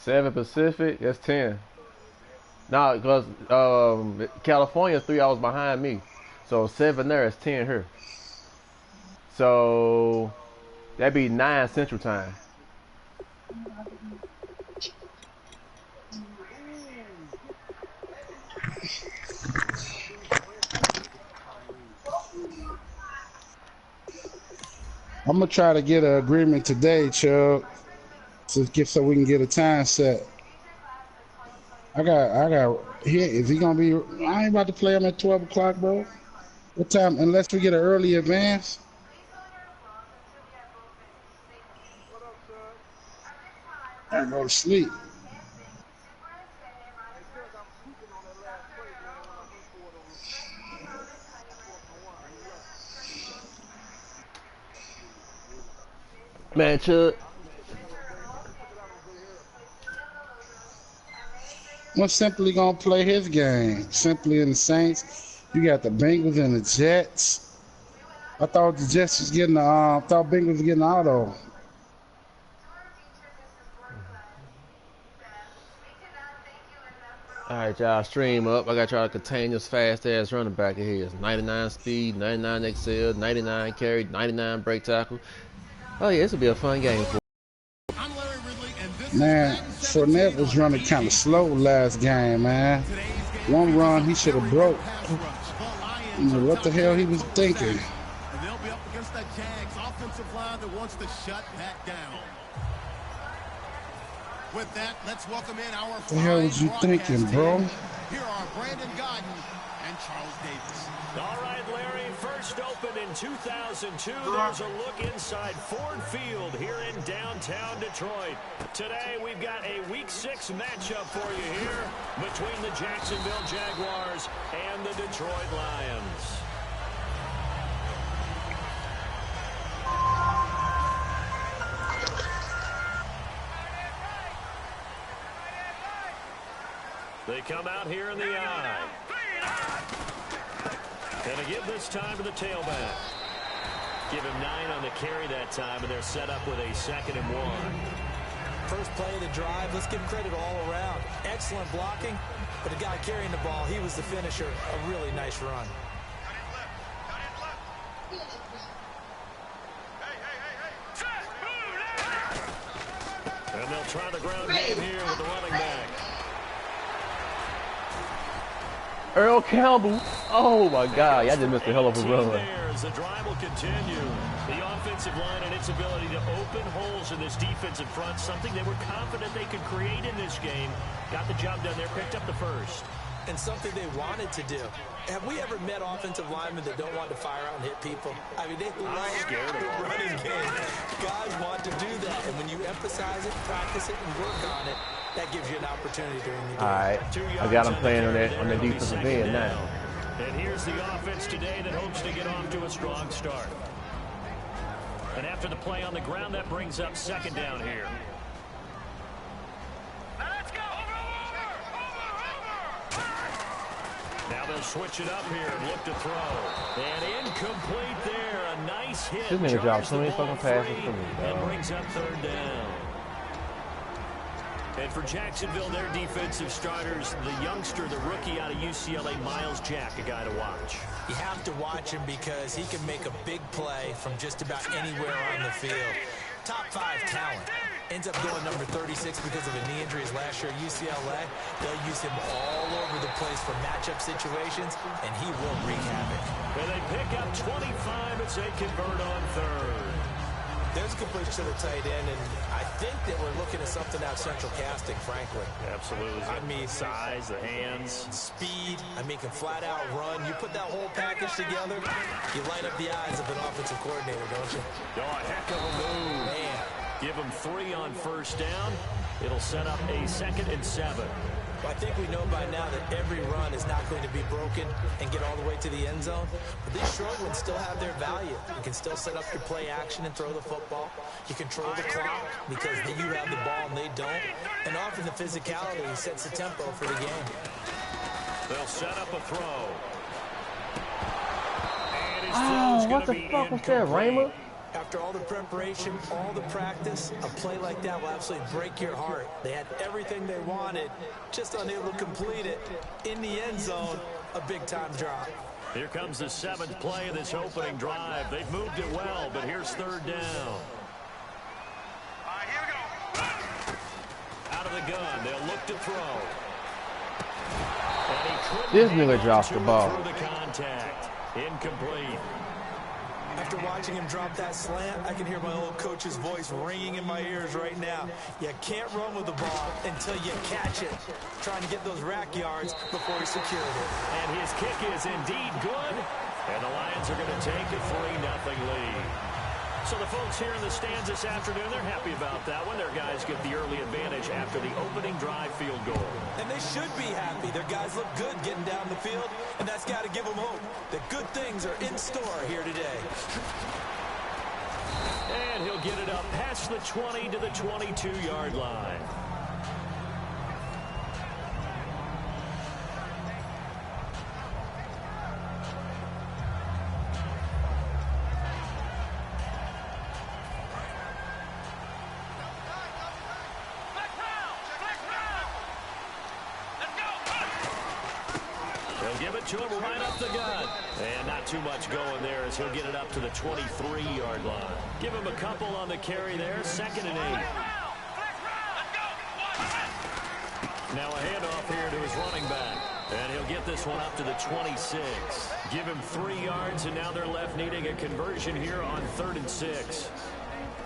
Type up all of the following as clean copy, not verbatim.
7 Pacific, that's 10. Nah, because California's 3 hours behind me. So 7 there is 10 here. So that'd be 9 Central Time. I'm gonna try to get an agreement today, Chuck, so we can get a time set. I got here. Is he gonna be? I ain't about to play him at 12 o'clock, bro. What time? Unless we get an early advance. I go to sleep. Man, Chuck. I'm simply gonna play his game. Simply in the Saints. You got the Bengals and the Jets. I thought the Jets was getting the. I thought Bengals was getting the auto. Alright, y'all, stream up. I got y'all to contain this fast ass running back of his. 99 speed, 99 excel, 99 carry, 99 break tackle. Oh yeah, this will be a fun game for. Man, Fournette was running kind of slow last game, man. One run he should have broke. You know, what the hell he was thinking? And they'll be up against that Jags offensive line that wants to shut that down. With that, let's welcome in our What the hell was you thinking, bro? Here are Brandon Godden and Charles Davis. All right, Larry, first opened in 2002. There's a look inside Ford Field here in downtown Detroit. Today, we've got a Week 6 matchup for you here between the Jacksonville Jaguars and the Detroit Lions. They come out here in the eye. And to give this time to the tailback. Give him 9 on the carry that time, and they're set up with a 2nd and 1. First play of the drive, let's give credit all around. Excellent blocking, but the guy carrying the ball, he was the finisher. A really nice run. And they'll try the ground game here with the running back. Earl Campbell. Oh my God, y'all just missed a hell of a run. The drive will continue. The offensive line and its ability to open holes in this defensive front, something they were confident they could create in this game. Got the job done there, picked up the first. And something they wanted to do. Have we ever met offensive linemen that don't want to fire out and hit people? I mean, they love the running game. Guys want to do that, and when you emphasize it, practice it, and work on it, that gives you an opportunity during the game. All right, I got him playing on the defensive end now. And here's the offense today that hopes to get off to a strong start. And after the play on the ground, that brings up 2nd down here. Let's go! Now they'll switch it up here and look to throw. And incomplete there. A nice hit. This nigga dropped so many fucking passes for me, and brings up 3rd down. And for Jacksonville, their defensive starters, the youngster, the rookie out of UCLA, Miles Jack, a guy to watch. You have to watch him because he can make a big play from just about anywhere on the field. Top 5 talent. Ends up going number 36 because of a knee injury his last year at UCLA. They'll use him all over the place for matchup situations, and he will wreak havoc. And they pick up 25 as they convert on 3rd. There's completion to the tight end, and I think that we're looking at something out central casting, frankly. Absolutely. I mean, size, the hands. Speed. I mean, can flat out run. You put that whole package together, you light up the eyes of an offensive coordinator, don't you? Oh, a heck of a move. Man. Give him 3 on 1st down. It'll set up a 2nd and 7. Well, I think we know by now that every run is not going to be broken and get all the way to the end zone. But these short ones still have their value. You can still set up your play action and throw the football. You control the clock because you have the ball and they don't. And often the physicality sets the tempo for the game. They'll set up a throw. Oh, what the fuck was that, Raymer? After all the preparation, all the practice, a play like that will absolutely break your heart. They had everything they wanted, just unable to complete it. In the end zone, a big-time drop. Here comes the 7th play of this opening drive. They've moved it well, but here's 3rd down. Out of the gun, they'll look to throw. This nigga dropped the ball. Through the contact. Incomplete. After watching him drop that slant, I can hear my old coach's voice ringing in my ears right now. You can't run with the ball until you catch it. Trying to get those rack yards before he secured it. And his kick is indeed good. And the Lions are going to take a 3-0 lead. So the folks here in the stands this afternoon, they're happy about that one. Their guys get the early advantage after the opening drive field goal. And they should be happy. Their guys look good getting down the field, and that's got to give them hope that good things are in store here today. And he'll get it up past the 20 to the 22-yard line. To him right up the gut. And not too much going there as he'll get it up to the 23-yard line. Give him a couple on the carry there. 2nd and 8. Now a handoff here to his running back. And he'll get this one up to the 26. Give him 3 yards, and now they're left needing a conversion here on 3rd and 6.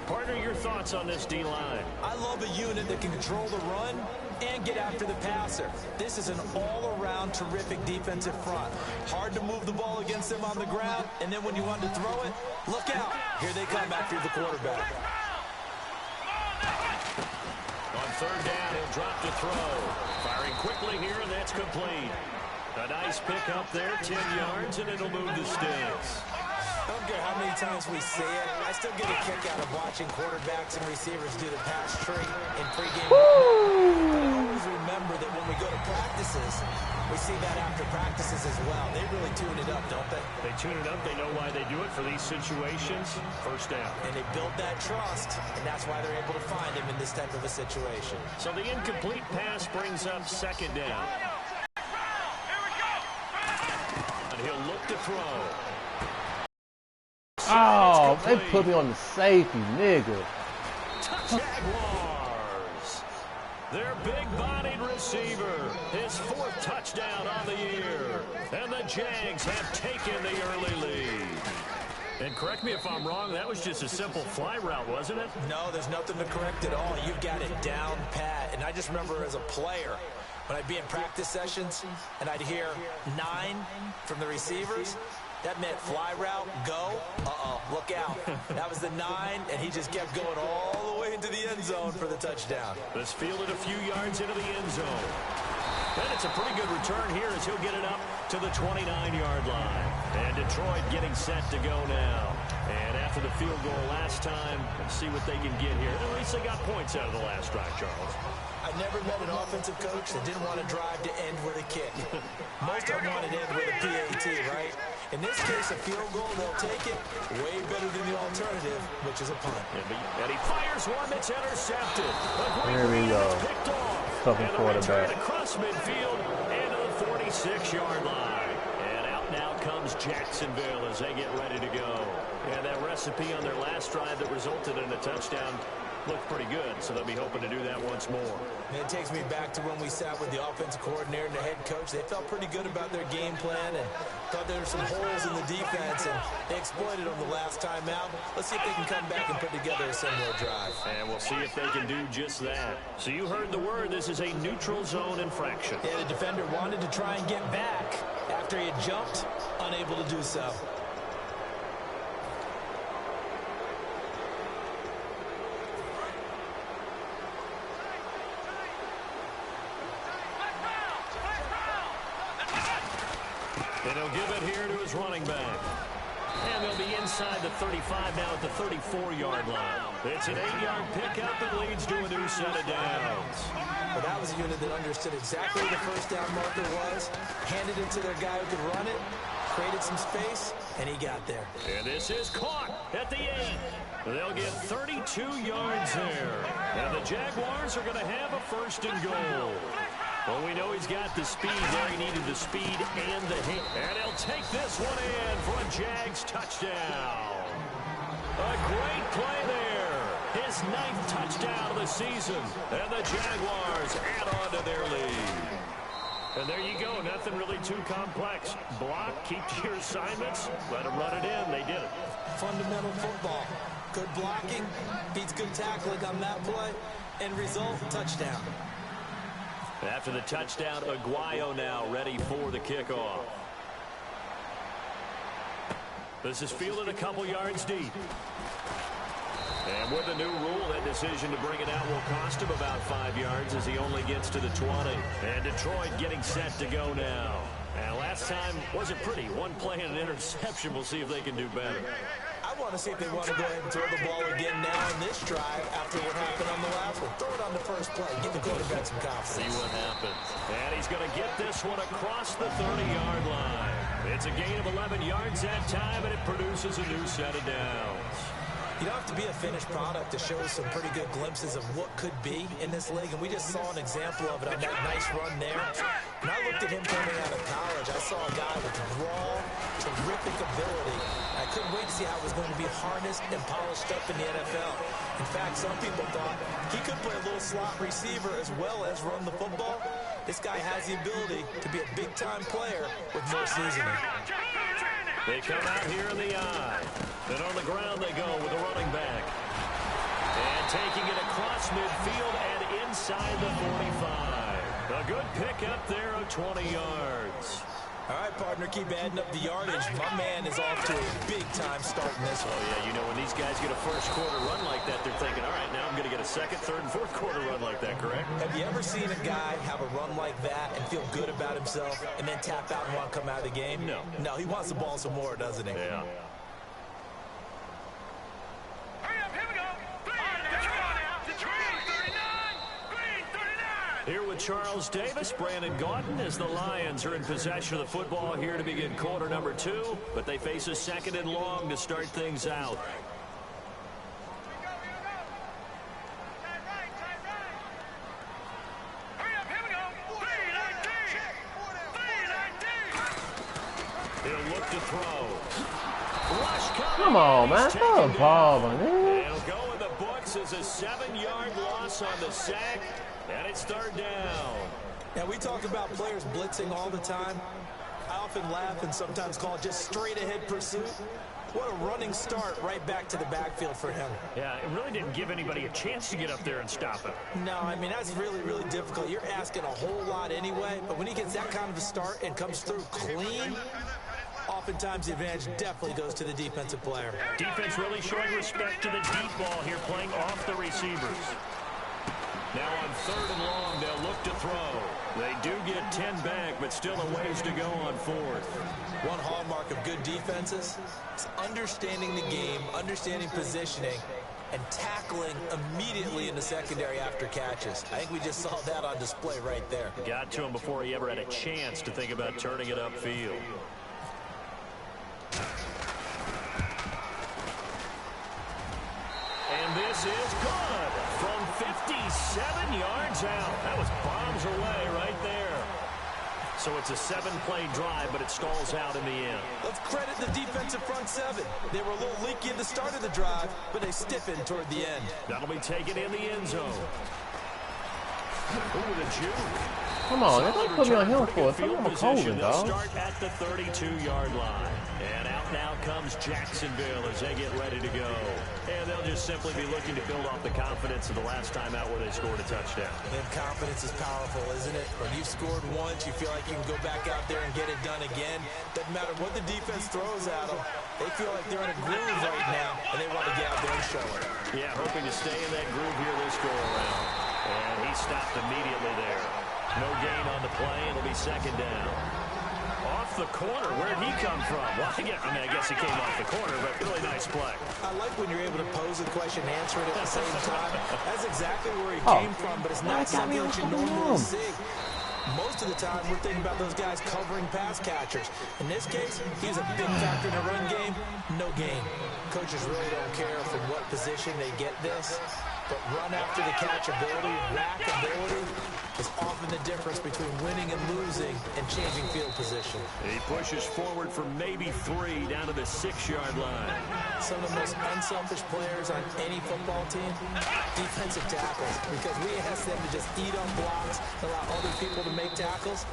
Partner, your thoughts on this D-line? I love a unit that can control the run and get after the passer. This is an all-around terrific defensive front. Hard to move the ball against them on the ground, and then when you want to throw it, look out. Here they come after the quarterback. On 3rd down, he'll drop to throw. Firing quickly here, and that's complete. A nice pick up there, 10 yards, and it'll move the sticks. I don't care how many times we say it, I still get a kick out of watching quarterbacks and receivers do the pass tree in pregame. I always remember that when we go to practices, we see that after practices as well. They really tune it up, don't they? They tune it up. They know why they do it for these situations. 1st down. And they build that trust, and that's why they're able to find him in this type of a situation. So the incomplete pass brings up 2nd down. And he'll look to throw. Oh, they put me on the safety, nigga. Jaguars. Their big-bodied receiver. His 4th touchdown on the year. And the Jags have taken the early lead. And correct me if I'm wrong, that was just a simple fly route, wasn't it? No, there's nothing to correct at all. You've got it down pat. And I just remember as a player, when I'd be in practice sessions and I'd hear 9 from the receivers, that meant fly route, go, look out. That was the 9, and he just kept going all the way into the end zone for the touchdown. This fielded a few yards into the end zone. And it's a pretty good return here as he'll get it up to the 29-yard line. And Detroit getting set to go now. And after the field goal last time, let's see what they can get here. At least they got points out of the last drive, Charles. I never met an offensive coach that didn't want to drive to end with a kick. Most of them want to end with a PAT, right? In this case, a field goal, they'll take it. Way better than the alternative, which is a punt. And he fires one that's intercepted. There we go. Tough quarterback. Across midfield and to the 46-yard line. And out now comes Jacksonville as they get ready to go. And that recipe on their last drive that resulted in a touchdown looked pretty good, so they'll be hoping to do that once more. And it takes me back to when we sat with the offensive coordinator and the head coach. They felt pretty good about their game plan and thought there were some holes in the defense, and they exploited them the last time out. Let's see if they can come back and put together a similar drive. And we'll see if they can do just that. So you heard the word. This is a neutral zone infraction. Yeah, the defender wanted to try and get back after he had jumped, unable to do so. And he'll give it here to his running back. And they'll be inside the 35 now at the 34-yard line. It's an 8-yard pickup that leads to a new set of downs. Well, that was a unit that understood exactly where the first down marker was, handed it to their guy who could run it, created some space, and he got there. And this is caught at the 8. They'll get 32 yards there. And the Jaguars are going to have a 1st and goal. Well, we know he's got the speed there. He needed the speed and the hit. And he'll take this one in for a Jags touchdown. A great play there. His 9th touchdown of the season. And the Jaguars add on to their lead. And there you go. Nothing really too complex. Block, keep to your assignments, let them run it in. They did it. Fundamental football. Good blocking, beats good tackling on that play. End result, touchdown. After the touchdown, Aguayo now ready for the kickoff. This is fielded a couple yards deep. And with the new rule, that decision to bring it out will cost him about 5 yards as he only gets to the 20. And Detroit getting set to go now. And last time wasn't pretty. One play and an interception. We'll see if they can do better. I want to see if they want to go ahead and throw the ball again now in this drive after what happened on the last one. Throw it on the first play. Give the quarterback some confidence. See what happens. And he's going to get this one across the 30-yard line. It's a gain of 11 yards that time, and it produces a new set of downs. You don't have to be a finished product to show some pretty good glimpses of what could be in this league, and we just saw an example of it on that nice run there. When I looked at him coming out of college, I saw a guy with raw, terrific ability. I couldn't wait to see how it was going to be harnessed and polished up in the NFL. In fact, some people thought he could play a little slot receiver as well as run the football. This guy has the ability to be a big-time player with more seasoning. They come out here in the eye. Then on the ground they go with a running back. And taking it across midfield and inside the 45. A good pickup there of 20 yards. All right, partner, keep adding up the yardage. My man is off to a big-time start in this one. Oh, yeah, you know, when these guys get a first quarter run like that, they're thinking, all right, now I'm going to get a second, third, and fourth quarter run like that, correct? Have you ever seen a guy have a run like that and feel good about himself and then tap out and want to come out of the game? No. No, he wants the ball some more, doesn't he? Yeah. Here with Charles Davis, Brandon Gaudin, as the Lions are in possession of the football here to begin quarter number 2, but they face a 2nd and long to start things out. He'll look to throw. Come on, man. Throw the ball, man. It'll go in the books as a 7-yard loss on the sack. And it's 3rd down. Now, we talk about players blitzing all the time. I often laugh and sometimes call it just straight-ahead pursuit. What a running start right back to the backfield for him. Yeah, it really didn't give anybody a chance to get up there and stop him. No, I mean, that's really, really difficult. You're asking a whole lot anyway, but when he gets that kind of a start and comes through clean, oftentimes the advantage definitely goes to the defensive player. Defense really showing respect to the deep ball here, playing off the receivers. Now on 3rd and long, they'll look to throw. They do get 10 back, but still a ways to go on 4th. One hallmark of good defenses is understanding the game, understanding positioning, and tackling immediately in the secondary after catches. I think we just saw that on display right there. Got to him before he ever had a chance to think about turning it upfield. And this is good from 57 yards out. That was bombs away right there. So it's a 7-play drive, but it stalls out in the end. Let's credit the defensive front 7. They were a little leaky at the start of the drive, but they stiffened toward the end. That'll be taken in the end zone. Ooh, the juke. Come on, they don't put me on him for it. I'm a Colvin, dog. Start at the 32-yard line. And out now comes Jacksonville as they get ready to go. And they'll just simply be looking to build off the confidence of the last time out where they scored a touchdown. And confidence is powerful, isn't it? When you've scored once, you feel like you can go back out there and get it done again. Doesn't matter what the defense throws at them. They feel like they're in a groove right now, and they want to get out there and show it. Yeah, hoping to stay in that groove here this go-around. And he stopped immediately there. No gain on the play. It'll be 2nd down. Off the corner. Where'd he come from? Well, I guess he came off the corner, but really nice play. I like when you're able to pose a question and answer it at the same time. That's exactly where he came from, but it's not something that you normally see. Most of the time, we're thinking about those guys covering pass catchers. In this case, he was a big factor in the run game, no gain. Coaches really don't care from what position they get this, but run after the catch ability, rack ability, is often the difference between winning and losing and changing field position. He pushes forward from maybe 3 down to the 6-yard line. Some of the most unselfish players on any football team, defensive tackles, because we ask them to just eat on blocks, allow other people to make tackles.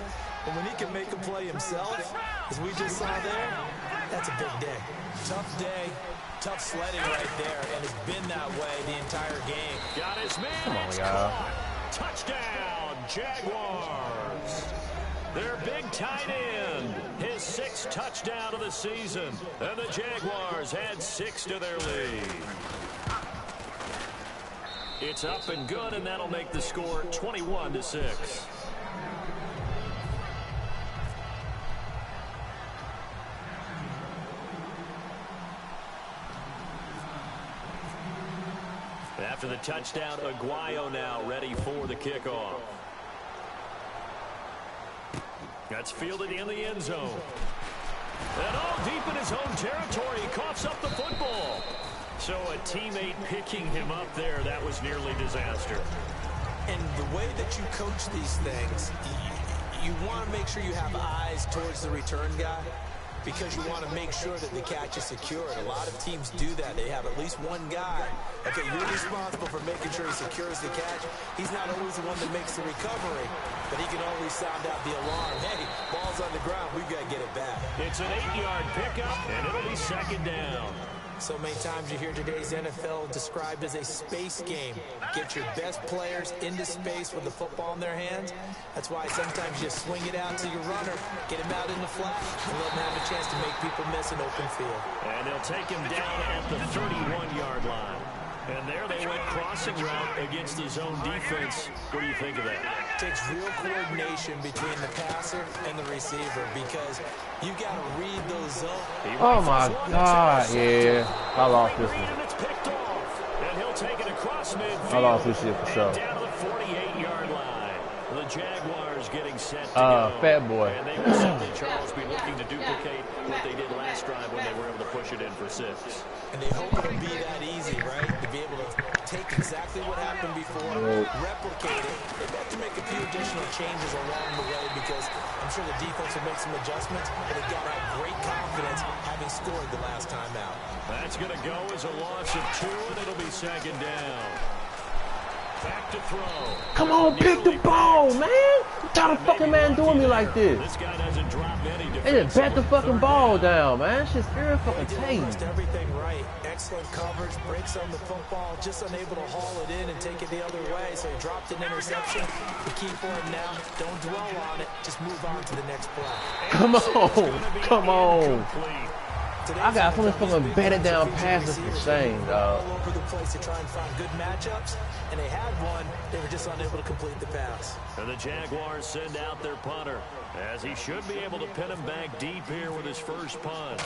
And when he can make a play himself, as we just saw there, that's a big day. Tough day, tough sledding right there, and it's been that way the entire game. Got his man. Come on, y'all. Touchdown, Jaguars. Their big tight end, his 6th touchdown of the season. And the Jaguars add 6 to their lead. It's up and good, and that'll make the score 21-6. After the touchdown, Aguayo now ready for the kickoff. That's fielded in the end zone. And all deep in his own territory, he coughs up the football. So a teammate picking him up there, that was nearly disaster. And the way that you coach these things, you want to make sure you have eyes towards the return guy, because you want to make sure that the catch is secured. A lot of teams do that. They have at least one guy. Okay, you're responsible for making sure he secures the catch. He's not always the one that makes the recovery, but he can always sound out the alarm. Hey, ball's on the ground. We've got to get it back. It's an 8-yard pickup, and it'll be 2nd down. So many times you hear today's NFL described as a space game. Get your best players into space with the football in their hands. That's why sometimes you swing it out to your runner, get him out in the flat, and let him have a chance to make people miss an open field. And they'll take him down at the 31-yard line. And there they went crossing route against the zone defense. What do you think of that? It takes real coordination between the passer and the receiver, because you got to read those zones. Oh my God, yeah. I lost this one. It's picked off. And he'll take it across midfield. I lost this shit for sure. Down to the 48-yard line. The Jaguars getting set to go. Fatboy. And they will simply, Charles, be looking to duplicate what they did last drive when they were able to push it in for 6. And they hope it'll be that easy, right? To be able to take exactly what happened before, replicate it. They've got to make a few additional changes along the way, because I'm sure the defense will make some adjustments, but they've got to have great confidence having scored the last time out. That's going to go as a loss of 2, and it'll be 2nd down. Back to throw. Come on, pick the ball, man. You tired of fucking man doing me like this. This guy doesn't drop any. They just bat the fucking ball down, man. That shit's fucking taking. Everything right. Excellent coverage, breaks on the football, just unable to haul it in and take it the other way. So he dropped an interception. The key for him now, don't dwell on it. Just move on to the next play. Come on. Come on. I got so many fucking batted down passes for shame, dog. All over the place to try and find good matchups, and they had one. They were just unable to complete the pass. And the Jaguars send out their punter, as he should be able to pin him back deep here with his first punt.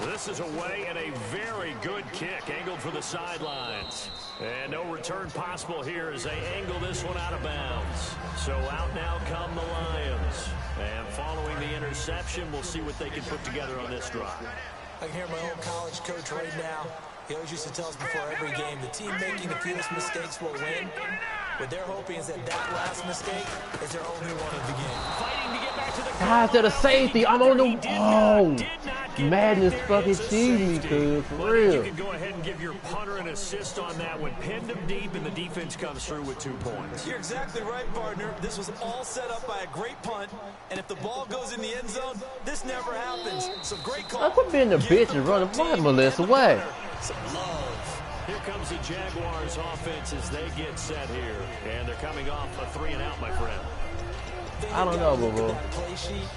This is away, and a very good kick angled for the sidelines. And no return possible here as they angle this one out of bounds. So out now come the Lions. And following the interception, we'll see what they can put together on this drive. I can hear my old college coach right now. He always used to tell us before every game, the team making the fewest mistakes will win. What they're hoping is that last mistake is their only one of the game. Fighting to get back to the guys, they're the safety. I'm on the... Oh, madness fucking cheating me, cuz. For real. You can go ahead and give your punter an assist on that one. Pinned him deep, and the defense comes through with 2 points. You're exactly right, partner. This was all set up by a great punt, and if the ball goes in the end zone, this never happens. So great call. I could be in the bitch and run the Melissa. What? Some love. Here comes the Jaguars offense as they get set here. And they're coming off a 3-and-out, my friend. I don't know, boo-boo. Play sheet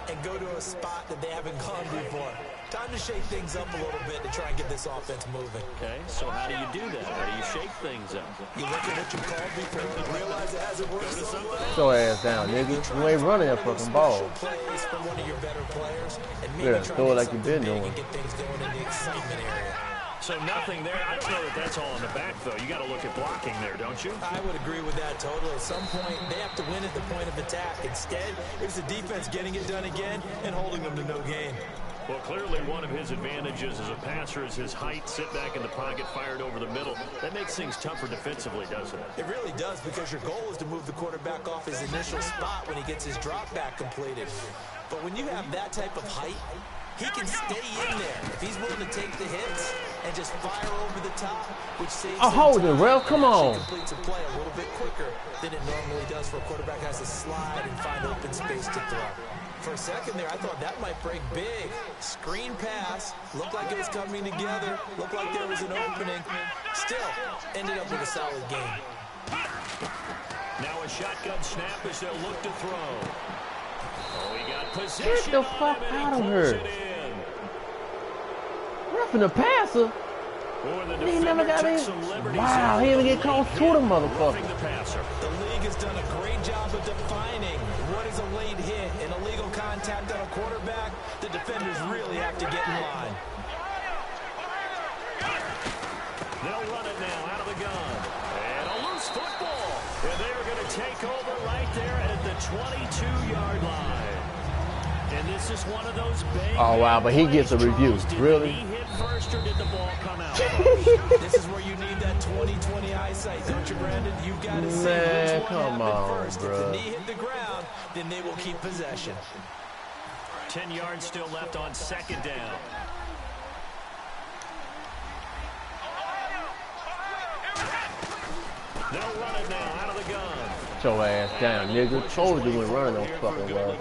and go to a spot that they haven't gone before. Time to shake things up a little bit to try and get this offense moving. Okay, so how do you do that? How do you shake things up? You look at what you called before and realize it hasn't worked so well. Show ass down, nigga. You ain't running that fucking ball. Plays from one of your better players and maybe yeah, throw it like you've been doing. And get things going in the excitement area. So nothing there. I don't know that that's all in the back, though. You got to look at blocking there, don't you? I would agree with that totally. At some point, they have to win at the point of attack. Instead, it was the defense getting it done again and holding them to no gain. Well, clearly one of his advantages as a passer is his height, sit back in the pocket, fired over the middle. That makes things tougher defensively, doesn't it? It really does, because your goal is to move the quarterback off his initial spot when he gets his drop back completed. But when you have that type of height, he can stay in there if he's willing to take the hits and just fire over the top, which saves Oh, hold it, Ralph. Come on. Completes a play a little bit quicker than it normally does for a quarterback who has to slide and find open space to throw. For a second there, I thought that might break big. Screen pass, looked like it was coming together, looked like there was an opening. Still, ended up with a solid game. Now a shotgun snap as they'll look to throw. Oh, he got position. Get the fuck out of her. Roughing the passer. He never got in. Wow, he didn't even get close to the motherfucker. The league has done a great job of defining what is a late hit. An illegal contact on a quarterback, the defenders really have to get in line. They'll run it now out of the gun. And a loose football. And they are going to take over right there at the 22-yard line. And this is one of those big. Oh, wow, but he gets a review. Really? Did he hit first or did the ball come out? This is where you need that 20/20 eyesight, don't you, Brandon? You've got to see which one happened first. Bro. If the knee hit the ground, then they will keep possession. 10 yards still left on second down. They'll run it now out of the gun. Get your ass down, nigga. Told you when running those fucking well.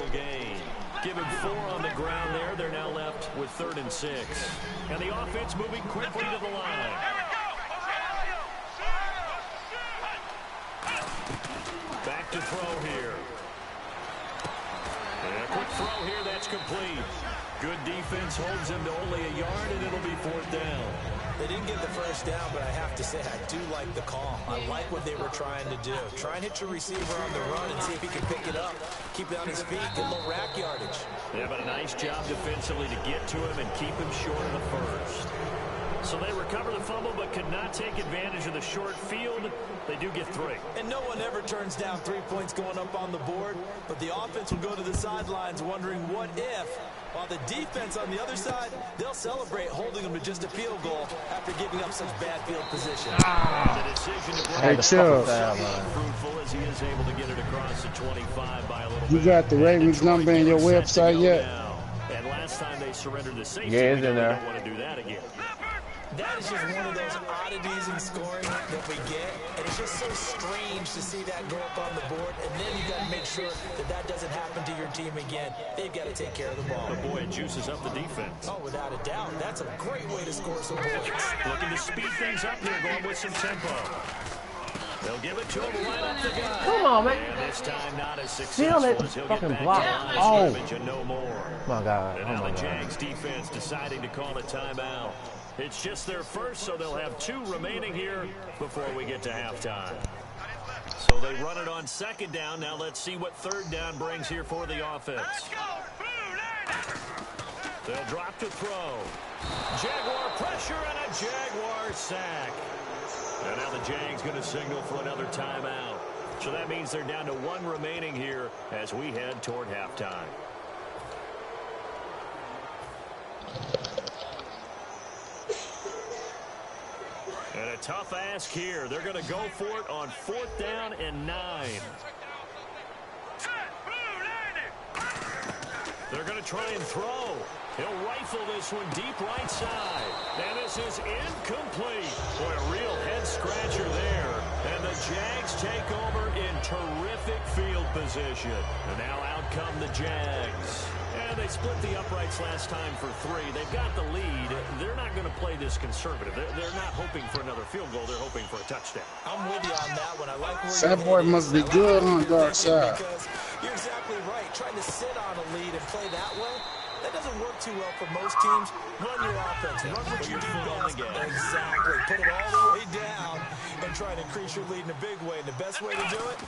Give him 4 on the ground there. They're now left with 3rd and 6. And the offense moving quickly to the line. Back to throw here. And a quick throw here, that's complete. Good defense holds him to only a yard, and it'll be 4th down. They didn't get the first down, but I have to say I do like the call. I like what they were trying to do. Try and hit your receiver on the run and see if he can pick it up. Keep it on his feet, get a little rack yardage. Yeah, but a nice job defensively to get to him and keep him short of the first. So they recover the fumble but could not take advantage of the short field. They do get 3. And no one ever turns down 3 points going up on the board, but the offense will go to the sidelines wondering what if, while the defense on the other side, they'll celebrate holding them to just a field goal after giving up such bad field position. The decision to Hey, chill. fruitful as he is able to get it across the 25 by a little You bit. got the Ravens number in your website yet? And last time they surrendered the safety, Yeah, it's in there. don't want to do that again. That is just one of those oddities in scoring that we get, and it's just so strange to see that go up on the board, and then you got to make sure that that doesn't happen to your team again. They've got to take care of the ball. But boy, it juices up the defense. Oh, without a doubt. That's a great way to score some points. Looking to speed things up here, going with some tempo. They'll give it to him right up the gut. Come on, man. And this time not as Still successful let as he'll fucking get back block. to the line of Oh. scrimmage and no more. My God. And Oh, now my the God. Jags defense deciding to call a timeout. It's just their first, so they'll have 2 remaining here before we get to halftime. So they run it on 2nd down. Now let's see what 3rd down brings here for the offense. They'll drop to throw. Jaguar pressure and a Jaguar sack. And now the Jags going to signal for another timeout. So that means they're down to 1 remaining here as we head toward halftime. And a tough ask here. They're going to go for it on 4th down and 9. They're going to try and throw. He'll rifle this one deep right side. And this is incomplete. Boy, a real head-scratcher there. And the Jags take over in terrific field position. And now out come the Jags. And they split the uprights last time for 3. They've got the lead. They're not going to play this conservative. They're not hoping for another field goal. They're hoping for a touchdown. I'm with you on that one. I like where Fatboy must be good on Darkside. Because you're exactly right. Trying to sit on a lead and play that way, that doesn't work too well for most teams. Run your offense. Run what you do best. Exactly. Put it all the way down and try to increase your lead in a big way. And the best way to do it,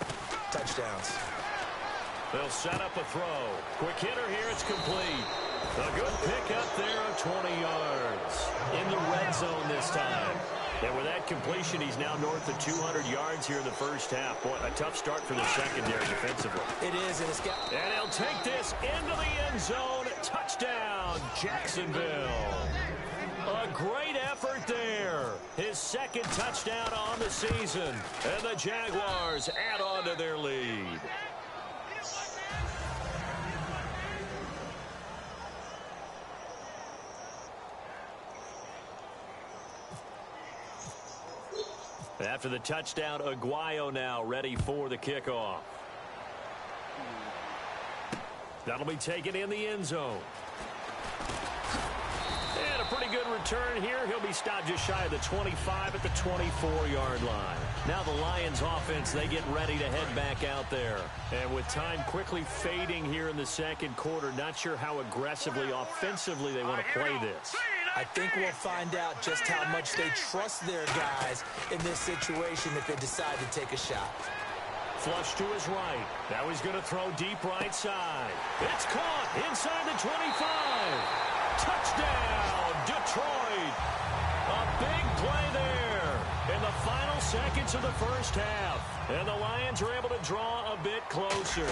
touchdowns. They'll set up a throw. Quick hitter here. It's complete. A good pickup there of 20 yards. In the red zone this time. And with that completion, he's now north of 200 yards here in the first half. Boy, a tough start for the secondary defensively. It is, and it's got... And he'll take this into the end zone. Touchdown, Jacksonville. A great effort there. His second touchdown on the season. And the Jaguars add on to their lead. After the touchdown, Aguayo now ready for the kickoff. That'll be taken in the end zone. And a pretty good return here. He'll be stopped just shy of the 25 at the 24-yard line. Now the Lions offense, they get ready to head back out there. And with time quickly fading here in the second quarter, not sure how aggressively, offensively they want to play this. I think we'll find out just how much they trust their guys in this situation if they decide to take a shot. Flush to his right. Now he's going to throw deep right side. It's caught inside the 25. Touchdown, Detroit. A big play there in the final seconds of the first half. And the Lions are able to draw a bit closer.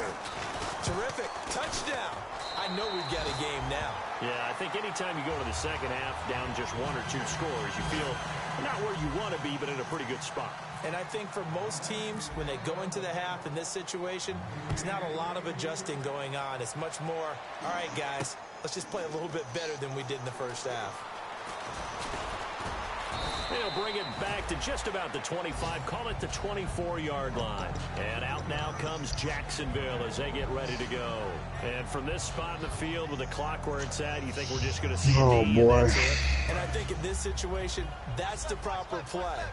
Terrific. Touchdown. I know we've got a game now. Yeah, I think anytime you go to the second half down just 1 or 2 scores, you feel not where you want to be, but in a pretty good spot. And I think for most teams, when they go into the half in this situation, it's not a lot of adjusting going on. It's much more, all right, guys, let's just play a little bit better than we did in the first half. They'll bring it back to just about the 25, call it the 24-yard line. And out now comes Jacksonville as they get ready to go. And from this spot in the field with the clock where it's at, you think we're just going to see a knee, boy. and that's it? And I think in this situation, that's the proper play.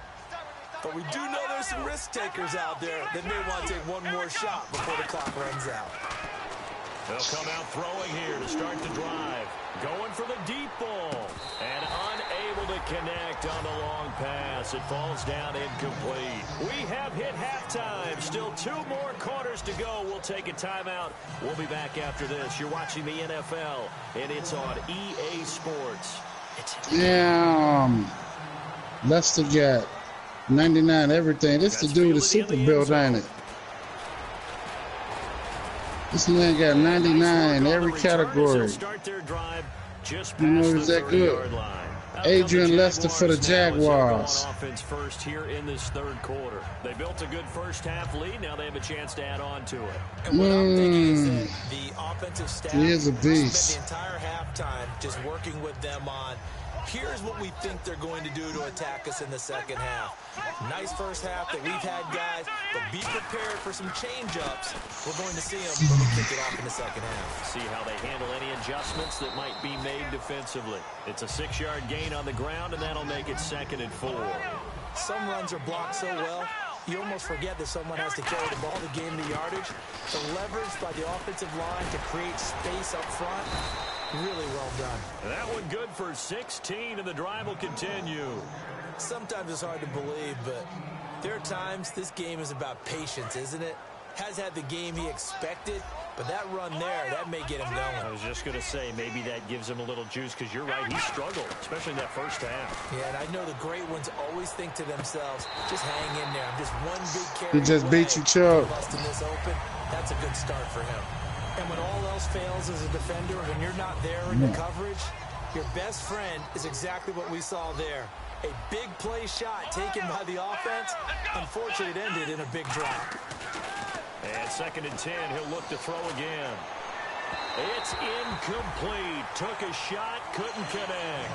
But we do know there's some risk takers out there that may want to take one more shot before the clock runs out. They'll come out throwing here to start the drive. Going for the deep ball. And unable to connect on the long pass. It falls down incomplete. We have hit halftime. Still 2 more quarters to go. We'll take a timeout. We'll be back after this. You're watching the NFL, and it's on EA Sports. Yeah, Lester got 99 everything. This the dude with Super Build, ain't it? This man got 99 every category. You know, is that good? Adrian Lester for the Jaguars. Offense first here in this third quarter. They built a good first half lead. Now they have a chance to add on to it. And what I'm thinking is that the offensive staff He is a beast. spent the entire halftime just working with them on here's what we think they're going to do to attack us in the second half. Nice first half that we've had, guys, but be prepared for some change-ups. We're going to see them when we kick it off in the second half. See how they handle any adjustments that might be made defensively. It's a 6-yard gain on the ground, and that'll make it 2nd and 4. Some runs are blocked so well, you almost forget that someone has to carry the ball to gain the yardage. The leverage by the offensive line to create space up front, really well done. That one good for 16, and the drive will continue. Sometimes it's hard to believe, but there are times this game is about patience, isn't it? Has had the game he expected, but that run there, that may get him going. I was just going to say, maybe that gives him a little juice, because you're right, he struggled, especially in that first half. Yeah, and I know the great ones always think to themselves, just hang in there. I'm just one big carry He just beat you, Chuck. Busting this open, that's a good start for him. And when all else fails as a defender, when you're not there in the coverage, your best friend is exactly what we saw there. A big play shot taken by the offense. Unfortunately, it ended in a big drop. And 2nd and 10, he'll look to throw again. It's incomplete. Took a shot, couldn't connect.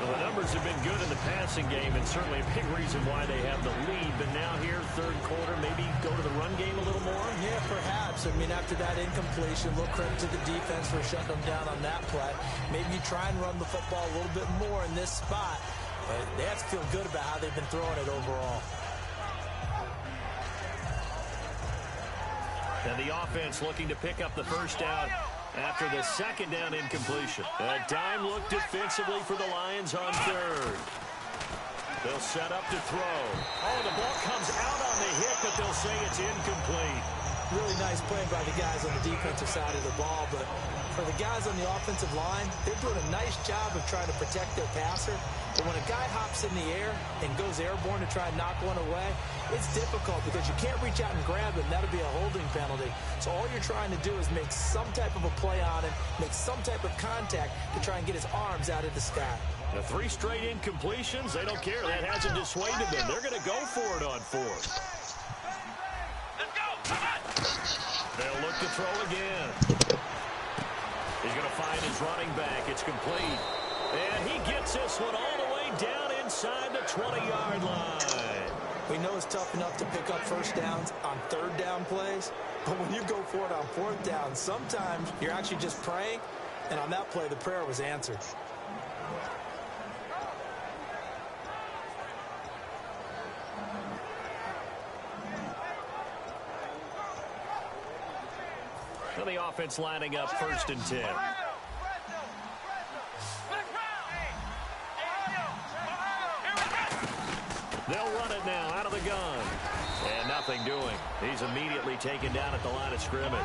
Well, the numbers have been good in the passing game, and certainly a big reason why they have the lead. But now here, third quarter, maybe go to the run game a little more? Yeah, perhaps. I mean, after that incompletion, a little credit to the defense for shutting them down on that play. Maybe you try and run the football a little bit more in this spot. But they have to feel good about how they've been throwing it overall. And the offense looking to pick up the first down after the 2nd down incompletion. A dime look defensively for the Lions on 3rd. They'll set up to throw. Oh, the ball comes out on the hit, but they'll say it's incomplete. Really nice play by the guys on the defensive side of the ball, but for the guys on the offensive line, they're doing a nice job of trying to protect their passer. But when a guy hops in the air and goes airborne to try and knock one away, it's difficult because you can't reach out and grab him. That'll be a holding penalty. So all you're trying to do is make some type of a play on him, make some type of contact to try and get his arms out of the sky. The 3 straight incompletions, they don't care. That hasn't dissuaded them. They're going to go for it on 4th. They'll look to throw again. He's going to find his running back. It's complete. And he gets this one all the way down inside the 20-yard line. We know it's tough enough to pick up first downs on 3rd down plays, but when you go for it on 4th down, sometimes you're actually just praying, and on that play, the prayer was answered. And the offense lining up 1st and 10. They'll run it now out of the gun. And nothing doing. He's immediately taken down at the line of scrimmage.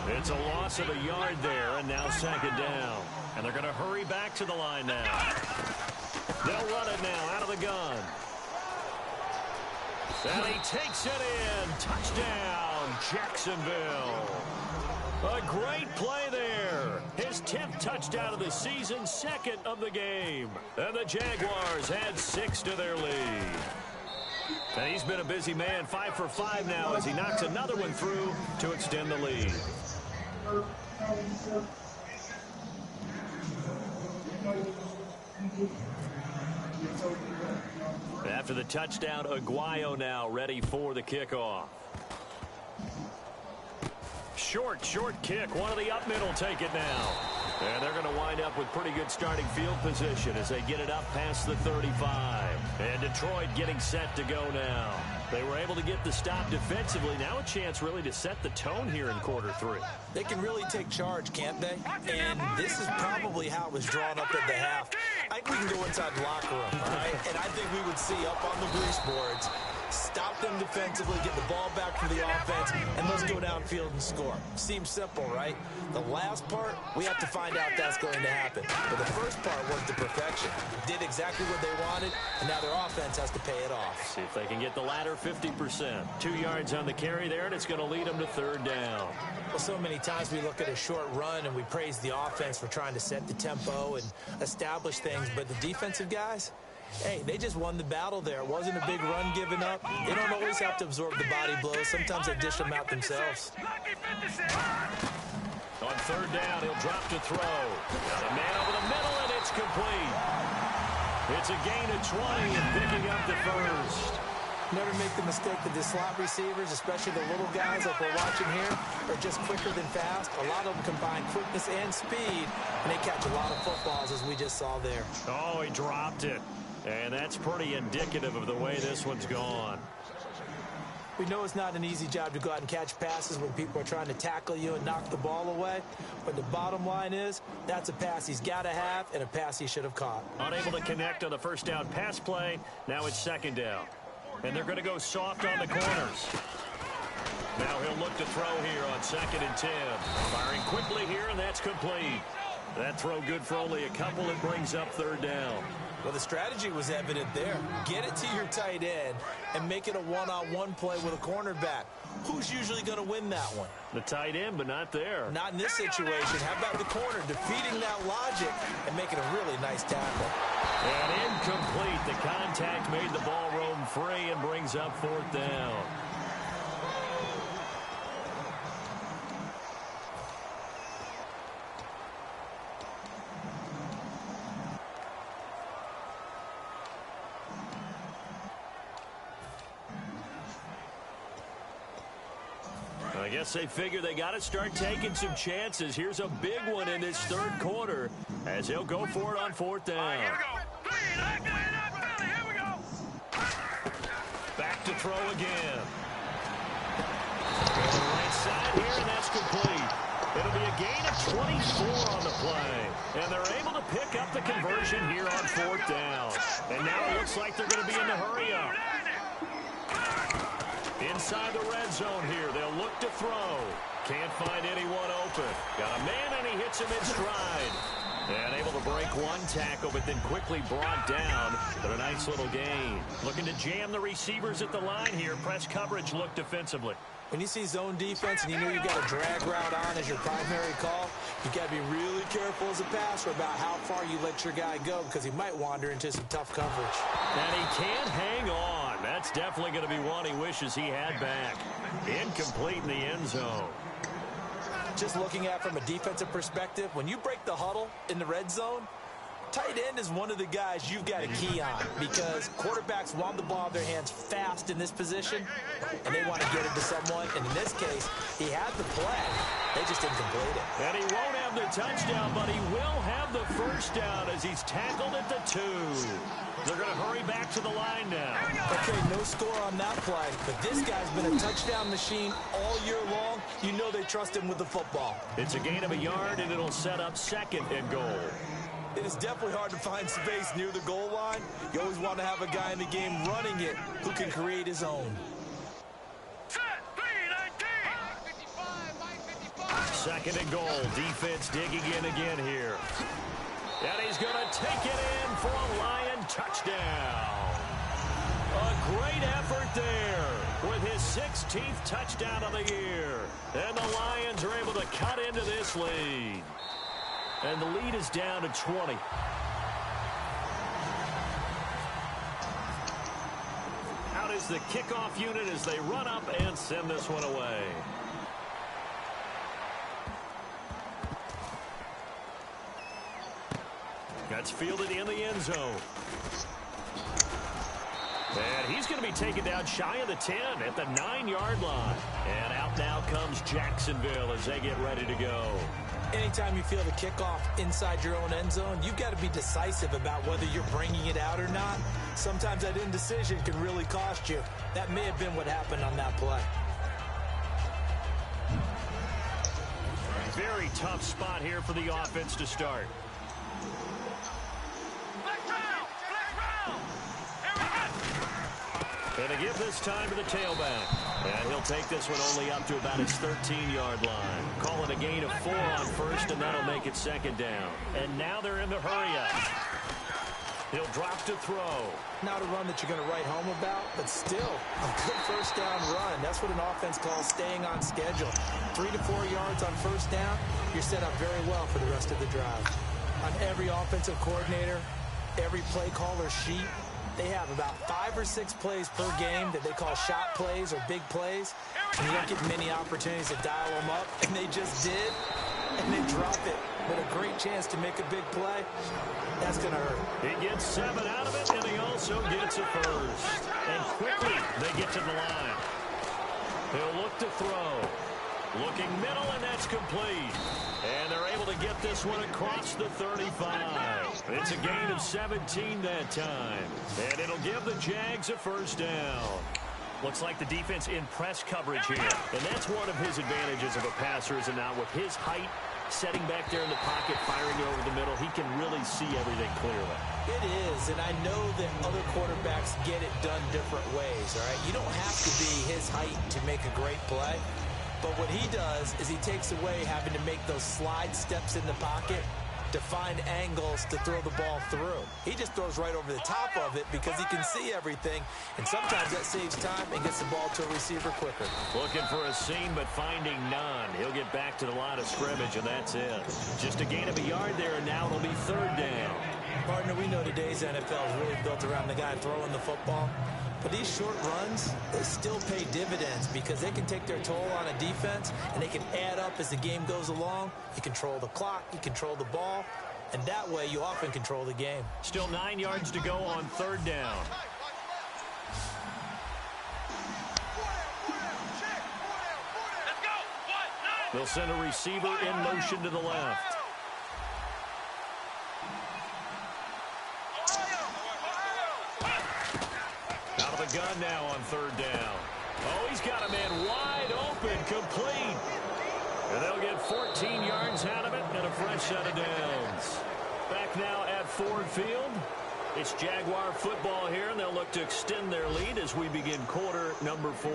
It's a loss of a yard there, and now 2nd down. And they're going to hurry back to the line now. They'll run it now out of the gun. And he takes it in. Touchdown, Jacksonville. A great play there. His 10th touchdown of the season, 2nd of the game. And the Jaguars add 6 to their lead. And he's been a busy man, 5 for 5 now as he knocks another one through to extend the lead. After the touchdown, Aguayo now ready for the kickoff. Short kick. One of the up middle take it now. And they're going to wind up with pretty good starting field position as they get it up past the 35. And Detroit getting set to go now. They were able to get the stop defensively. Now a chance really to set the tone here in quarter 3. They can really take charge, can't they? And this is probably how it was drawn up at the half. I think we can go inside the locker room, all right? And I think we would see up on the grease boards, stop them defensively, get the ball back for the offense, and let's go downfield and score. Seems simple, right? The last part, we have to find out that's going to happen. But the first part worked to perfection. Did exactly what they wanted, and now their offense has to pay it off. See if they can get the latter 50%. 2 yards on the carry there, and it's going to lead them to 3rd down. Well, so many times we look at a short run and we praise the offense for trying to set the tempo and establish things, but the defensive guys, hey, they just won the battle there. It wasn't a big run given up. They don't always have to absorb the body blows. Sometimes they dish them out themselves. On 3rd down, he'll drop to throw. Got a man over the middle, and it's complete. It's a gain of 20 and picking up the first. Never make the mistake that the slot receivers, especially the little guys like we're watching here, are just quicker than fast. A lot of them combine quickness and speed, and they catch a lot of footballs, as we just saw there. Oh, he dropped it. And that's pretty indicative of the way this one's gone. We know it's not an easy job to go out and catch passes when people are trying to tackle you and knock the ball away. But the bottom line is, that's a pass he's got to have and a pass he should have caught. Unable to connect on the first down pass play. Now it's 2nd down. And they're going to go soft on the corners. Now he'll look to throw here on 2nd and 10. Firing quickly here, and that's complete. That throw good for only a couple. It brings up 3rd down. Well, the strategy was evident there. Get it to your tight end and make it a one-on-one play with a cornerback. Who's usually going to win that one? The tight end, but not there. Not in this situation. How about the corner defeating that logic and making a really nice tackle? And incomplete. The contact made the ball roam free and brings up 4th down. I guess they figure they got to start taking some chances. Here's a big one in this 3rd quarter as he'll go for it on 4th down. Here we go. Back to throw again. To the right side here, and that's complete. It'll be a gain of 24 on the play. And they're able to pick up the conversion here on 4th down. And now it looks like they're going to be in the hurry-up. In inside the red zone here. They'll look to throw. Can't find anyone open. Got a man, and he hits him in stride. And able to break one tackle, but then quickly brought down. But a nice little gain. Looking to jam the receivers at the line here. Press coverage look defensively. When you see zone defense and you know you got a drag route on as your primary call, you got to be really careful as a passer about how far you let your guy go because he might wander into some tough coverage. And he can't hang on. That's definitely going to be one he wishes he had back. Incomplete in the end zone. Just looking at it from a defensive perspective, when you break the huddle in the red zone, tight end is one of the guys you've got to key on because quarterbacks want the ball in their hands fast in this position, and they want to get it to someone. And in this case, he had the play. They just didn't complete it. And he won't have the touchdown, but he will have the first down as he's tackled at the 2. They're going to hurry back to the line now. Okay, no score on that play, but this guy's been a touchdown machine all year long. You know they trust him with the football. It's a gain of a yard, and it'll set up 2nd and goal. It is definitely hard to find space near the goal line. You always want to have a guy in the game running it who can create his own. Second and goal. Defense digging in again here. And he's going to take it in for a Lion touchdown. A great effort there with his 16th touchdown of the year. And the Lions are able to cut into this lead. And the lead is down to 20. Out is the kickoff unit as they run up and send this one away. That's fielded in the end zone. And he's going to be taken down shy of the 10 at the 9-yard line. And out now comes Jacksonville as they get ready to go. Anytime you feel the kickoff inside your own end zone, you've got to be decisive about whether you're bringing it out or not. Sometimes that indecision can really cost you. That may have been what happened on that play. Very tough spot here for the offense to start. And to give this time to the tailback. And he'll take this one only up to about his 13-yard line. Call it a gain of 4 on first, and that'll make it 2nd down. And now they're in the hurry-up. He'll drop to throw. Not a run that you're going to write home about, but still a good first down run. That's what an offense calls staying on schedule. 3 to 4 yards on first down, you're set up very well for the rest of the drive. On every offensive coordinator, every play caller sheet, they have about 5 or 6 plays per game that they call shot plays or big plays. And you don't get many opportunities to dial them up, and they just did, and they drop it with a great chance to make a big play. That's going to hurt. He gets 7 out of it, and he also gets a first. And quickly, they get to the line. He'll look to throw. Looking middle, and that's complete. And they're able to get this one across the 35. It's a gain of 17 that time. And it'll give the Jags a first down. Looks like the defense in press coverage here. And that's one of his advantages of a passer, is not with his height, setting back there in the pocket, firing it over the middle. He can really see everything clearly. It is, and I know that other quarterbacks get it done different ways, all right? You don't have to be his height to make a great play. But what he does is he takes away having to make those slide steps in the pocket to find angles to throw the ball through. He just throws right over the top of it because he can see everything, and sometimes that saves time and gets the ball to a receiver quicker. Looking for a seam, but finding none. He'll get back to the line of scrimmage, and that's it. Just a gain of a yard there, and now it'll be 3rd down. Partner, we know today's NFL is really built around the guy throwing the football. But these short runs, they still pay dividends because they can take their toll on a defense, and they can add up as the game goes along. You control the clock, you control the ball, and that way you often control the game. Still 9 yards to go on 3rd down. They'll send a receiver in motion to the left. Out of the gun now on 3rd down. Oh, he's got a man wide open, complete. And they'll get 14 yards out of it and a fresh set of downs. Back now at Ford Field. It's Jaguar football here, and they'll look to extend their lead as we begin quarter number 4.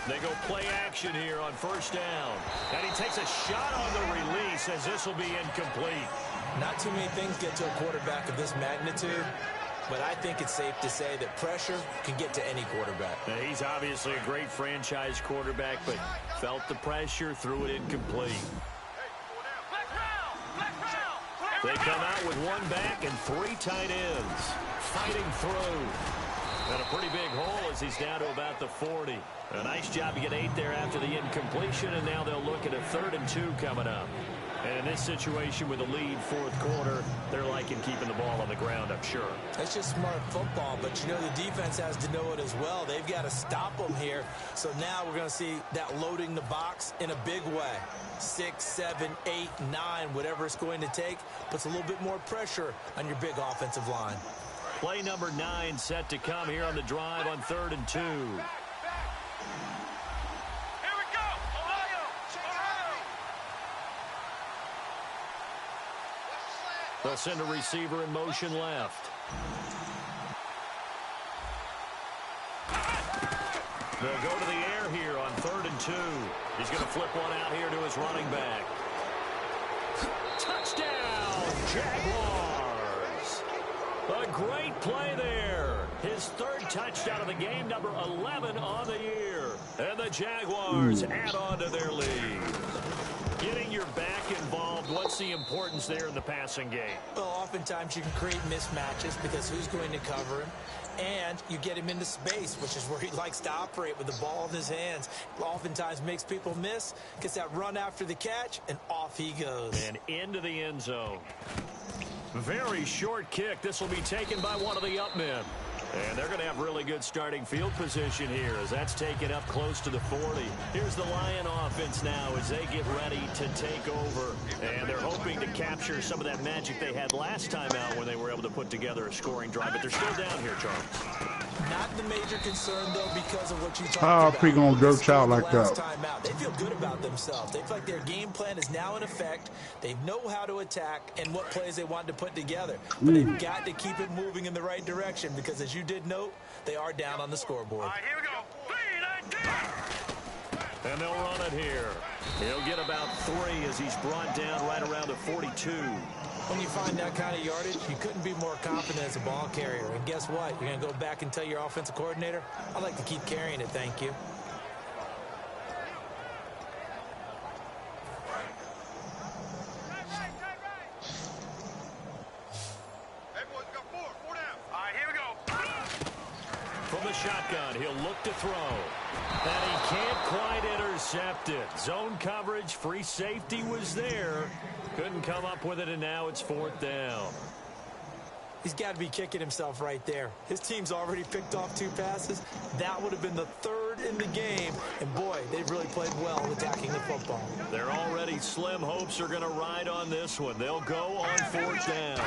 They go play action here on first down. And he takes a shot on the release as this will be incomplete. Not too many things get to a quarterback of this magnitude, but I think it's safe to say that pressure can get to any quarterback. Now, he's obviously a great franchise quarterback, but felt the pressure, threw it incomplete. They come out with 1 back and 3 tight ends. Fighting through. And a pretty big hole as he's down to about the 40. A nice job to get 8 there after the incompletion, and now they'll look at a 3rd and 2 coming up. And in this situation with a lead 4th quarter, they're liking keeping the ball on the ground, I'm sure. That's just smart football, but you know the defense has to know it as well. They've got to stop them here. So now we're going to see that loading the box in a big way. 6, 7, 8, 9, whatever it's going to take, puts a little bit more pressure on your big offensive line. Play number 9 set to come here on the drive on 3rd and 2. They'll send a receiver in motion left. They'll go to the air here on 3rd and 2. He's going to flip one out here to his running back. Touchdown, Jaguars! A great play there. His 3rd touchdown of the game, number 11 on the year. And the Jaguars add on to their lead. Getting your back involved, what's the importance there in the passing game? Well, oftentimes you can create mismatches because who's going to cover him? And you get him into space, which is where he likes to operate with the ball in his hands. Oftentimes makes people miss, gets that run after the catch, and off he goes. And into the end zone. Very short kick. This will be taken by one of the up men. And they're going to have really good starting field position here as that's taken up close to the 40. Here's the Lion offense now as they get ready to take over. And they're hoping to capture some of that magic they had last time out when they were able to put together a scoring drive. But they're still down here, Charles. Not the major concern, though, because of what you talked about. How gonna go child like that? Time out. They feel good about themselves. They feel like their game plan is now in effect. They know how to attack and what plays they want to put together. But they've got to keep it moving in the right direction because, as you did note, they are down on the scoreboard. All right, here we go. 3, 19. And they'll run it here. He'll get about 3 as he's brought down right around the 42. When you find that kind of yardage, you couldn't be more confident as a ball carrier. And guess what? You're going to go back and tell your offensive coordinator, I'd like to keep carrying it, thank you. From the shotgun, he'll look to throw. And he can't quite intercept it. Zone coverage, free safety was there. Couldn't come up with it, and now it's 4th down. He's got to be kicking himself right there. His team's already picked off 2 passes. That would have been the 3rd in the game. And, boy, they've really played well attacking the football. Their already slim hopes are going to ride on this one. They'll go on 4th down.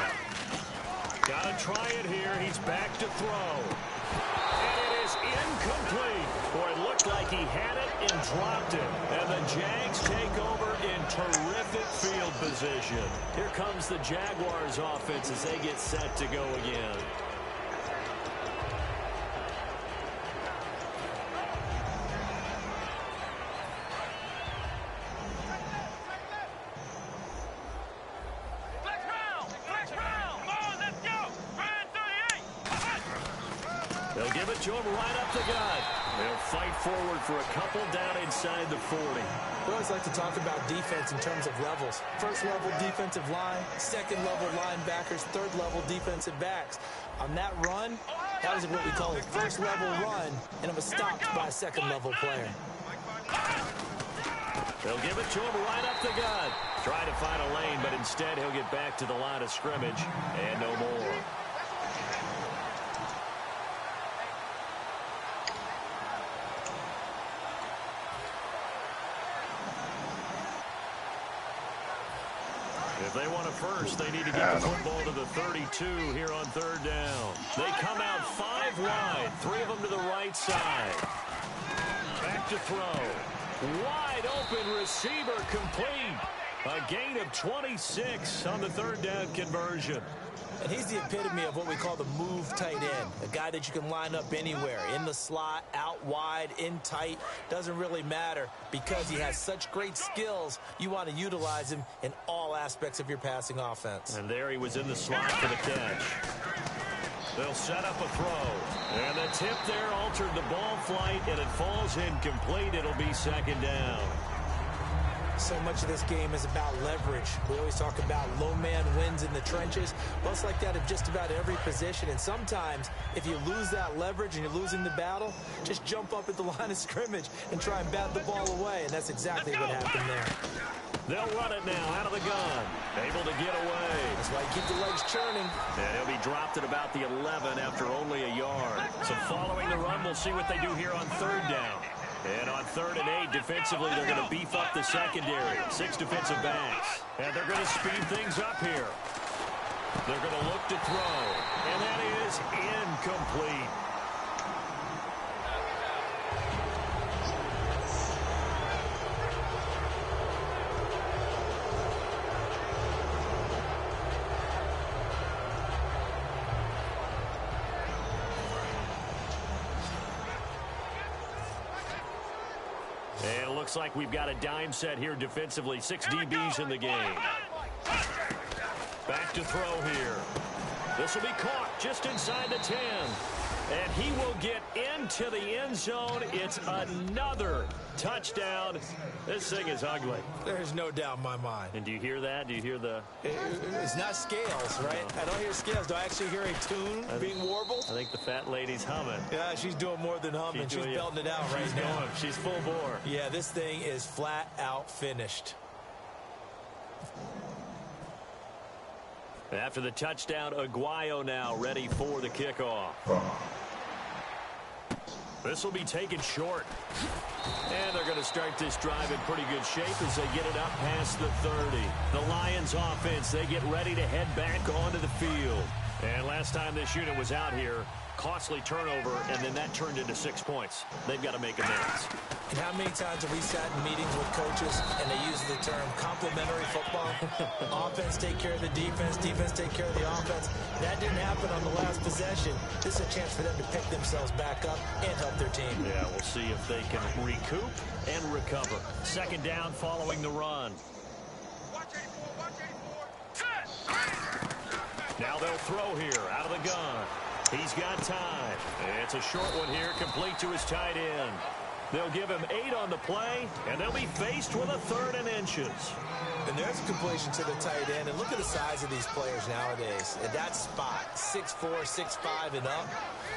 Got to try it here. He's back to throw. And it is incomplete. Boy, it looked like he had it and dropped it. And the Jags take over in terrific field position. Here comes the Jaguars offense as they get set to go again. They'll give it to him right up the gut. They'll fight forward for a couple down inside the 40. We always like to talk about defense in terms of levels. First level defensive line, second level linebackers, third level defensive backs. On that run, that was what we call a first level run, and it was stopped by a second level player. They'll give it to him right up the gut. Try to find a lane, but instead he'll get back to the line of scrimmage and no more. If they want a first, they need to get the football to the 32 here on third down. They come out 5 wide, 3 of them to the right side. Back to throw. Wide open receiver complete. A gain of 26 on the third down conversion. And he's the epitome of what we call the move tight end. A guy that you can line up anywhere. In the slot, out wide, in tight. Doesn't really matter because he has such great skills. You want to utilize him in all aspects of your passing offense. And there he was in the slot for the catch. They'll set up a throw. And the tip there altered the ball flight, and it falls incomplete. It'll be second down. So much of this game is about leverage. We always talk about low man wins in the trenches. Well, it's like that in just about every position. And sometimes, if you lose that leverage and you're losing the battle, just jump up at the line of scrimmage and try and bat the ball away. And that's exactly what happened there. They'll run it now out of the gun. Able to get away. That's why you keep the legs churning. And he'll be dropped at about the 11 after only a yard. So following the run, we'll see what they do here on third down. And on 3rd and 8, defensively, they're going to beef up the secondary. 6 defensive backs. And they're going to speed things up here. They're going to look to throw. And that is incomplete. And it looks like we've got a dime set here defensively. 6 DBs in the game. Back to throw here. This will be caught just inside the 10. And he will get into the end zone. It's another touchdown. This thing is ugly. There's no doubt in my mind. And do you hear that? Do you hear the... It's not scales, right? I don't hear scales. Do I actually hear a tune being warbled? I think the fat lady's humming. Yeah, she's doing more than humming. She's belting it out right now. She's full bore. Yeah, this thing is flat out finished. After the touchdown, Aguayo now ready for the kickoff. This will be taken short. And they're going to start this drive in pretty good shape as they get it up past the 30. The Lions offense, they get ready to head back onto the field. And last time this unit was out here, costly turnover, and then that turned into 6 points. They've got to make amends. And how many times have we sat in meetings with coaches and they use the term complementary football? Offense take care of the defense, defense take care of the offense. That didn't happen on the last possession. This is a chance for them to pick themselves back up and help their team. Yeah, we'll see if they can recoup and recover. Second down following the run. Now they'll throw here out of the gun. He's got time. It's a short one here, complete to his tight end. They'll give him 8 on the play, and they'll be faced with a 3rd and inches. And there's a completion to the tight end. And look at the size of these players nowadays. At that spot, 6'4", 6'5", and up.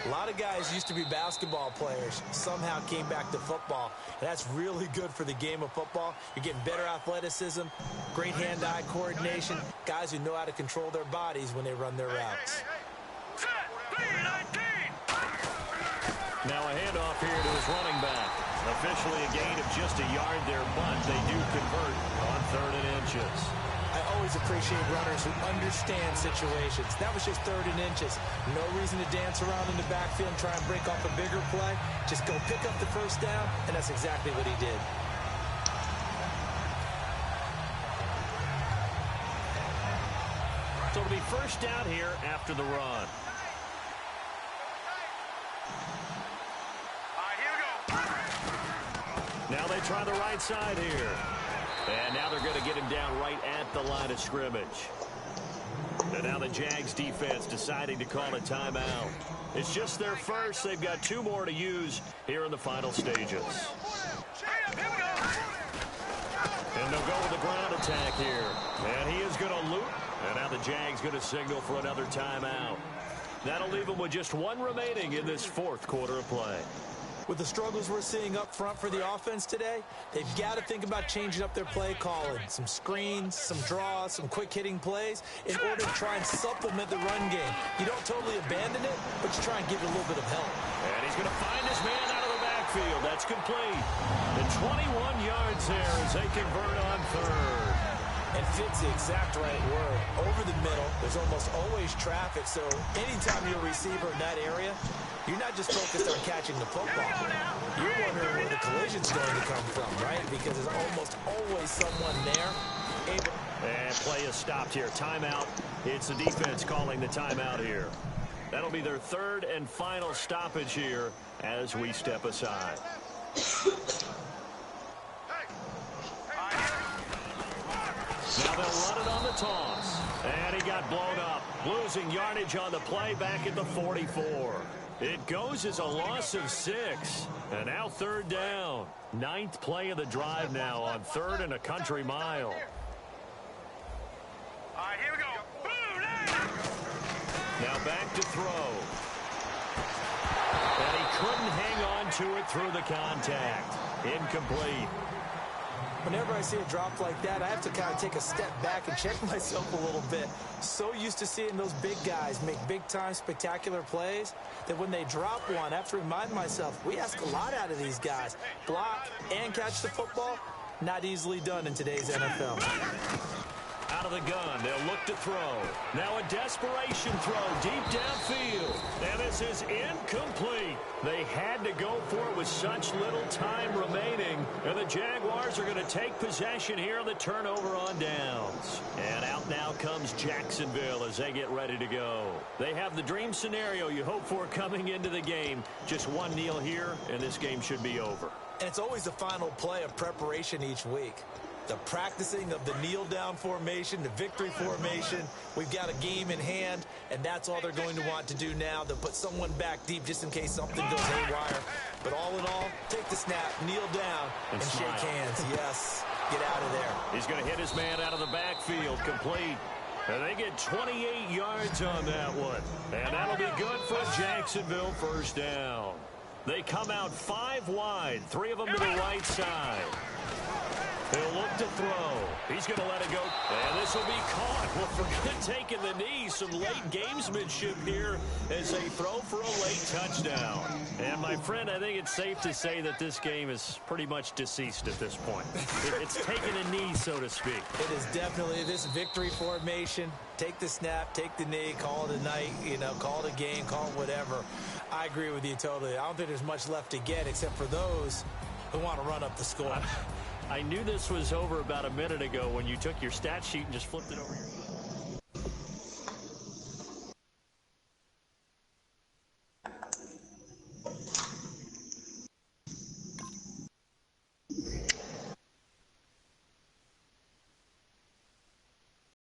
A lot of guys used to be basketball players, somehow came back to football. And that's really good for the game of football. You're getting better athleticism, great hand-eye coordination, guys who know how to control their bodies when they run their routes. Now a handoff here to his running back. Officially a gain of just a yard there, but they do convert on 3rd and inches. I always appreciate runners who understand situations. That was just 3rd and inches. No reason to dance around in the backfield and try and break off a bigger play. Just go pick up the first down, and that's exactly what he did. So it'll be first down here after the run. Now they try the right side here. And now they're going to get him down right at the line of scrimmage. And now the Jags defense deciding to call a timeout. It's just their first. They've got 2 more to use here in the final stages. And they'll go with the ground attack here. And he is going to loop. And now the Jags going to signal for another timeout. That'll leave them with just 1 remaining in this 4th quarter of play. With the struggles we're seeing up front for the offense today, they've got to think about changing up their play calling. Some screens, some draws, some quick-hitting plays in order to try and supplement the run game. You don't totally abandon it, but you try and give it a little bit of help. And he's going to find his man out of the backfield. That's complete. And 21 yards there as they convert on 3rd. And fit's the exact right word. Over the middle, there's almost always traffic, so anytime you're a receiver in that area, you're not just focused on catching the football. You're wondering where the collision's going to come from, right? Because there's almost always someone there. And play is stopped here. Timeout. It's the defense calling the timeout here. That'll be their third and final stoppage here as we step aside. Now they'll run it on the toss. And he got blown up. Losing yardage on the play back at the 44. It goes as a loss of 6. And now third down. 9th play of the drive now on 3rd and a country mile. All right, here we go. Now back to throw. And he couldn't hang on to it through the contact. Incomplete. Whenever I see a drop like that, I have to kind of take a step back and check myself a little bit. So used to seeing those big guys make big-time spectacular plays that when they drop one, I have to remind myself, we ask a lot out of these guys. Block and catch the football, not easily done in today's NFL. Out of the gun, they'll look to throw. Now a desperation throw deep downfield. And this is incomplete. They had to go for it with such little time remaining. And the Jaguars are going to take possession here on the turnover on downs. And out now comes Jacksonville as they get ready to go. They have the dream scenario you hope for coming into the game. Just one kneel here, and this game should be over. And it's always the final play of preparation each week. The practicing of the kneel-down formation, the victory formation. We've got a game in hand, and that's all they're going to want to do now. They'll put someone back deep just in case something goes haywire. But all in all, take the snap, kneel down, and shake hands. Yes, get out of there. He's going to hit his man out of the backfield, complete. And they get 28 yards on that one. And that'll be good for Jacksonville first down. They come out 5 wide, 3 of them to the right side. He'll look to throw. He's going to let it go. And this will be caught. Well, forget taking the knee. Some late gamesmanship here as they throw for a late touchdown. And, my friend, I think it's safe to say that this game is pretty much deceased at this point. It's taken a knee, so to speak. It is definitely this victory formation. Take the snap, take the knee, call it a night, call it a game, call it whatever. I agree with you totally. I don't think there's much left to get except for those who want to run up the score. I knew this was over about a minute ago when you took your stat sheet and just flipped it over your head.